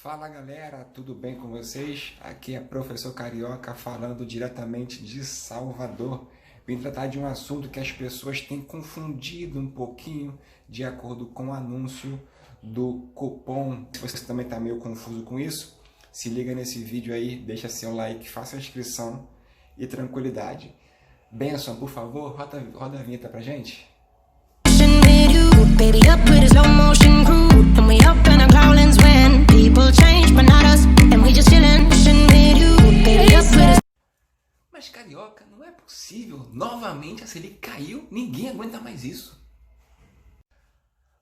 Fala galera, tudo bem com vocês? Aqui é Professor Carioca falando diretamente de Salvador. Vim tratar de um assunto que as pessoas têm confundido um pouquinho de acordo com o anúncio do cupom. Se você também está meio confuso com isso, se liga nesse vídeo aí, deixa seu like, faça a inscrição e tranquilidade. Benção, por favor, roda a vinheta pra gente. Baby, up with a slow motion crew, and we up in our growlings when people change, but not us, and we just chillin', with you. Baby, up with a... Mas Carioca, não é possível. Novamente a Selic caiu, ninguém aguenta mais isso.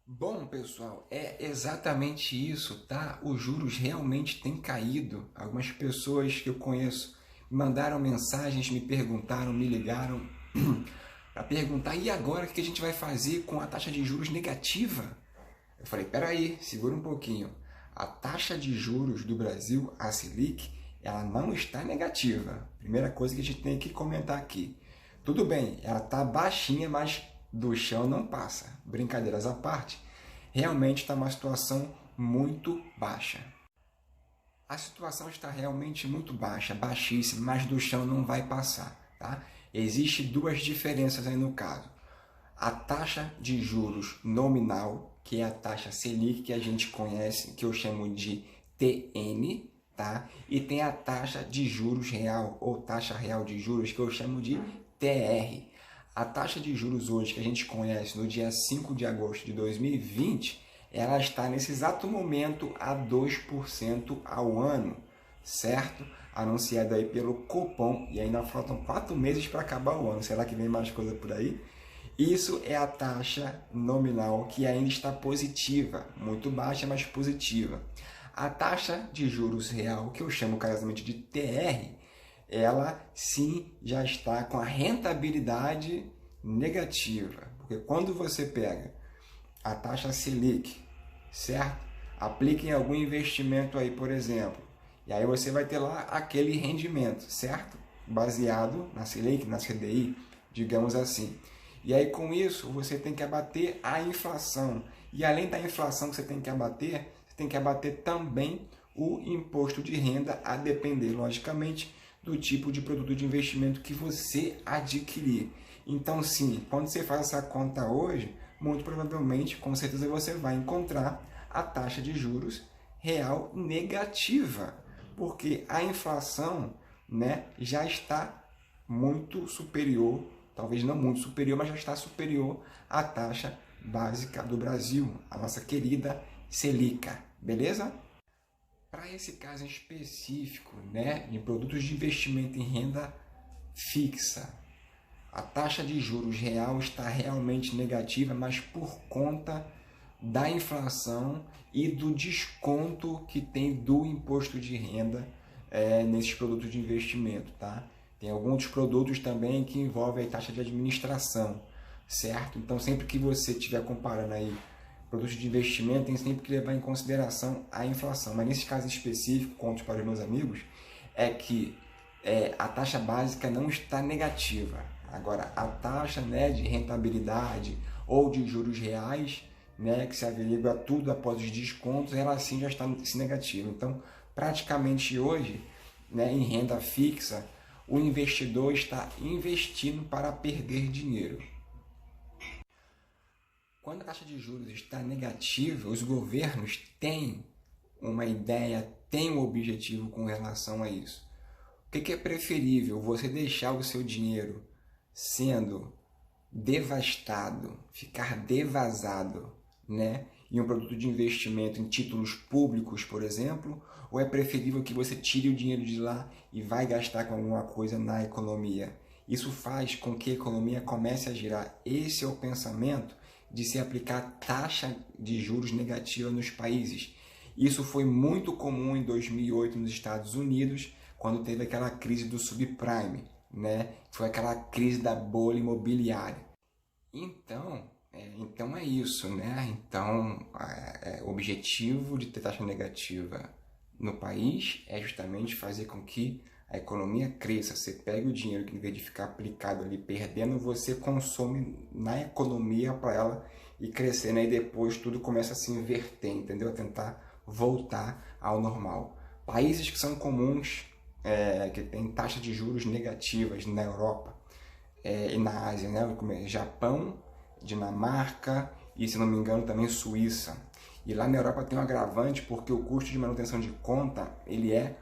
Bom, pessoal, é exatamente isso, tá? Os juros realmente têm caído. Algumas pessoas que eu conheço me mandaram mensagens, me perguntaram, me ligaram para perguntar, e agora o que a gente vai fazer com a taxa de juros negativa? Eu falei, peraí, segura um pouquinho. A taxa de juros do Brasil, a Selic, ela não está negativa. Primeira coisa que a gente tem que comentar aqui. Tudo bem, ela está baixinha, mas do chão não passa. Brincadeiras à parte, realmente está uma situação muito baixa. A situação está realmente muito baixa, baixíssima, mas do chão não vai passar, tá? Existem duas diferenças aí no caso. A taxa de juros nominal, que é a taxa Selic que a gente conhece, que eu chamo de TN, tá? E tem a taxa de juros real, ou taxa real de juros, que eu chamo de TR. A taxa de juros hoje, que a gente conhece no dia 5 de agosto de 2020, ela está nesse exato momento a 2% ao ano, certo? Anunciado aí pelo Copom, e ainda faltam 4 meses para acabar o ano. Será que vem mais coisa por aí? Isso é a taxa nominal que ainda está positiva, muito baixa, mas positiva. A taxa de juros real, que eu chamo carinhosamente de TR, ela sim já está com a rentabilidade negativa. Porque quando você pega a taxa Selic, certo? Aplica em algum investimento aí, por exemplo, e aí você vai ter lá aquele rendimento, certo? Baseado na Selic, na CDI, digamos assim. E aí com isso você tem que abater a inflação. E além da inflação que você tem que abater também o imposto de renda, a depender, logicamente, do tipo de produto de investimento que você adquirir. Então sim, quando você faz essa conta hoje, muito provavelmente, com certeza você vai encontrar a taxa de juros real negativa, porque a inflação, né, já está muito superior, talvez não muito superior, mas já está superior à taxa básica do Brasil, a nossa querida Selic, beleza? Para esse caso em específico, né, em produtos de investimento em renda fixa, a taxa de juros real está realmente negativa, mas por conta da inflação e do desconto que tem do imposto de renda nesses produtos de investimento, tá? Tem alguns produtos também que envolvem a taxa de administração, certo? Então, sempre que você estiver comparando aí produtos de investimento, tem sempre que levar em consideração a inflação. Mas nesse caso específico, conto para os meus amigos, é que a taxa básica não está negativa. Agora, a taxa, né, de rentabilidade ou de juros reais, né, que se averigua tudo após os descontos, ela sim já está negativa. Então, praticamente hoje, né, em renda fixa, o investidor está investindo para perder dinheiro. Quando a taxa de juros está negativa, os governos têm uma ideia, têm um objetivo com relação a isso. O que é preferível? Você deixar o seu dinheiro sendo devastado, ficar devasado, né, em um produto de investimento em títulos públicos, por exemplo, ou é preferível que você tire o dinheiro de lá e vai gastar com alguma coisa na economia? Isso faz com que a economia comece a girar. Esse é o pensamento de se aplicar taxa de juros negativa nos países. Isso foi muito comum em 2008 nos Estados Unidos, quando teve aquela crise do subprime, né? Foi aquela crise da bolha imobiliária. Então é isso, né? Então, o objetivo de ter taxa negativa no país é justamente fazer com que a economia cresça. Você pega o dinheiro que, em vez de ficar aplicado ali, perdendo, você consome na economia para ela ir crescendo. Aí depois tudo começa a se inverter, entendeu? A tentar voltar ao normal. Países que são comuns, que têm taxa de juros negativas na Europa e na Ásia, né? Como Japão, Dinamarca e, se não me engano, também Suíça. E lá na Europa tem um agravante porque o custo de manutenção de conta ele é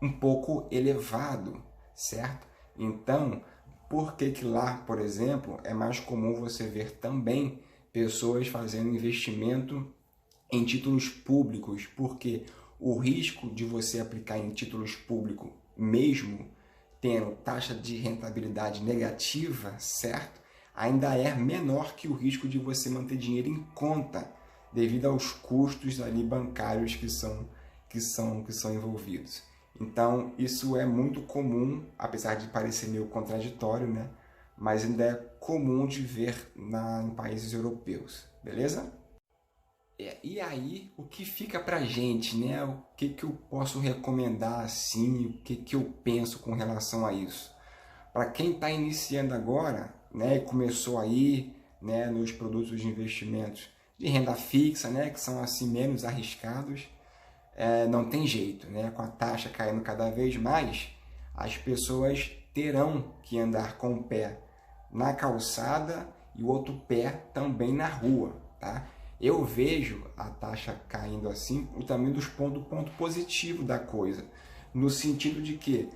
um pouco elevado, certo? Então, por que lá, por exemplo, é mais comum você ver também pessoas fazendo investimento em títulos públicos? Porque o risco de você aplicar em títulos públicos, mesmo tendo taxa de rentabilidade negativa, certo? Ainda é menor que o risco de você manter dinheiro em conta, devido aos custos ali bancários que são envolvidos. Então, isso é muito comum, apesar de parecer meio contraditório, né? Mas ainda é comum de ver em países europeus, beleza? E aí, o que fica pra gente, né? O que eu posso recomendar assim, o que eu penso com relação a isso? Para quem está iniciando agora, né, e começou aí, né, nos produtos de investimentos de renda fixa, né, que são assim menos arriscados, não tem jeito, né? Com a taxa caindo cada vez mais, as pessoas terão que andar com o pé na calçada e o outro pé também na rua, tá? Eu vejo a taxa caindo assim, também do ponto positivo da coisa, no sentido de que,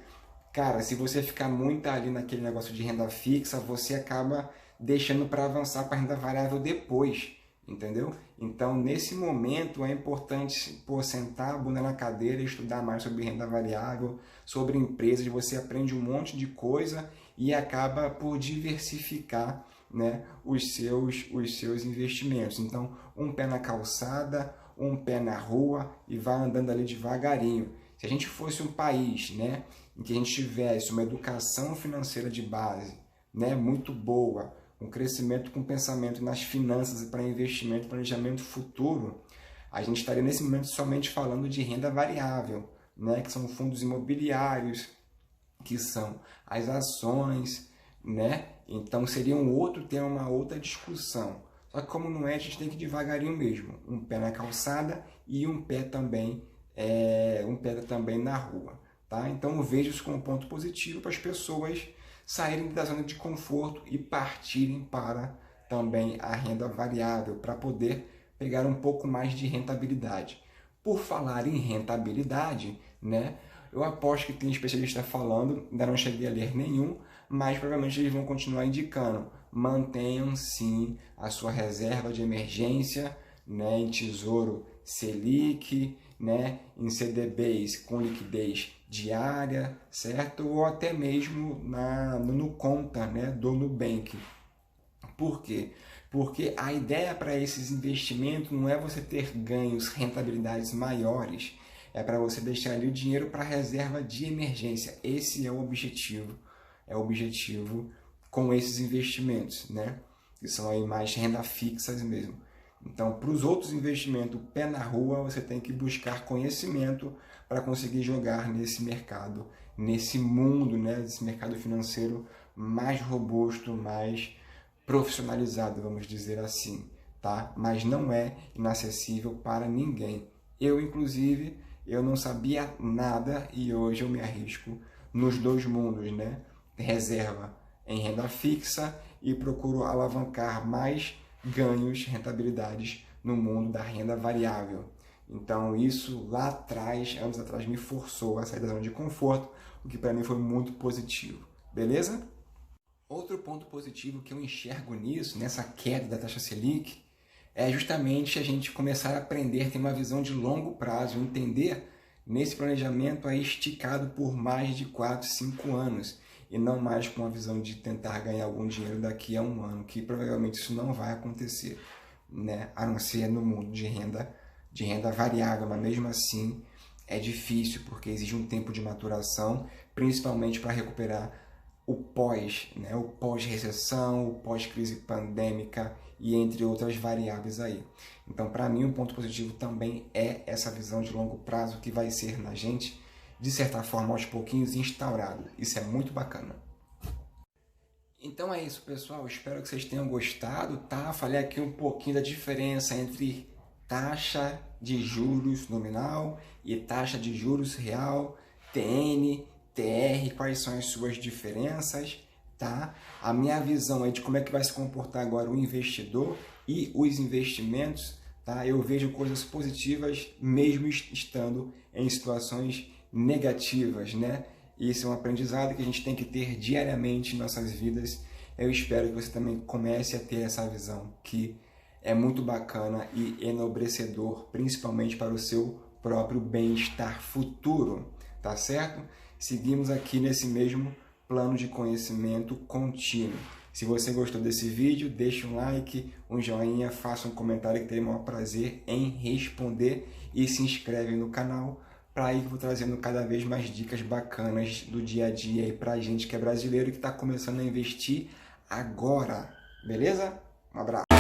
cara, se você ficar muito ali naquele negócio de renda fixa, você acaba deixando para avançar para a renda variável depois, entendeu? Então, nesse momento, é importante sentar a bunda na cadeira e estudar mais sobre renda variável, sobre empresas. Você aprende um monte de coisa e acaba por diversificar, né, os seus investimentos. Então, um pé na calçada, um pé na rua e vai andando ali devagarinho. Se a gente fosse um país, né, em que a gente tivesse uma educação financeira de base, né, muito boa, um crescimento com pensamento nas finanças e para investimento, planejamento futuro, a gente estaria nesse momento somente falando de renda variável, né, que são fundos imobiliários, que são as ações, né? Então seria um outro tema, uma outra discussão. Só que como não é, a gente tem que ir devagarinho mesmo, um pé na calçada e um pé também na rua, tá? Então eu vejo isso como um ponto positivo para as pessoas saírem da zona de conforto e partirem para também a renda variável, para poder pegar um pouco mais de rentabilidade. Por falar em rentabilidade, né, eu aposto que tem especialista falando, ainda não cheguei a ler nenhum, mas provavelmente eles vão continuar indicando. Mantenham sim a sua reserva de emergência, né, em Tesouro Selic, né, em CDBs com liquidez diária, certo? Ou até mesmo no conta, né, do Nubank. Por quê? Porque a ideia para esses investimentos não é você ter ganhos, rentabilidades maiores, é para você deixar ali o dinheiro para reserva de emergência. Esse é o objetivo com esses investimentos, né? Que são aí mais renda fixas mesmo. Então, para os outros investimentos, pé na rua, você tem que buscar conhecimento para conseguir jogar nesse mercado, nesse mundo, né? Desse mercado financeiro mais robusto, mais profissionalizado, vamos dizer assim, tá? Mas não é inacessível para ninguém. Eu, inclusive, eu não sabia nada e hoje eu me arrisco nos dois mundos, né? Reserva em renda fixa e procuro alavancar mais ganhos, rentabilidades no mundo da renda variável. Então isso lá atrás, anos atrás, me forçou a sair da zona de conforto, o que para mim foi muito positivo. Beleza? Outro ponto positivo que eu enxergo nisso, nessa queda da taxa Selic, é justamente a gente começar a aprender, ter uma visão de longo prazo, entender nesse planejamento aí esticado por mais de 4, 5 anos, e não mais com a visão de tentar ganhar algum dinheiro daqui a um ano, que provavelmente isso não vai acontecer, né? A não ser no mundo de renda variável, mas mesmo assim é difícil, porque exige um tempo de maturação, principalmente para recuperar o né? O pós-recessão, o pós-crise pandêmica e entre outras variáveis aí. Então, para mim, um ponto positivo também é essa visão de longo prazo que vai ser na gente, de certa forma, aos pouquinhos instaurado. Isso é muito bacana. Então é isso, pessoal. Espero que vocês tenham gostado, tá? Falei aqui um pouquinho da diferença entre taxa de juros nominal e taxa de juros real, TN, TR, quais são as suas diferenças, tá? A minha visão é de como é que vai se comportar agora o investidor e os investimentos, tá? Eu vejo coisas positivas mesmo estando em situações negativas, né? Isso é um aprendizado que a gente tem que ter diariamente em nossas vidas. Eu espero que você também comece a ter essa visão que é muito bacana e enobrecedor, principalmente para o seu próprio bem-estar futuro, tá certo? Seguimos aqui nesse mesmo plano de conhecimento contínuo. Se você gostou desse vídeo, deixe um like, um joinha, faça um comentário que terei o maior prazer em responder e se inscreve no canal para aí que eu vou trazendo cada vez mais dicas bacanas do dia a dia aí pra gente que é brasileiro e que está começando a investir agora, beleza? Um abraço!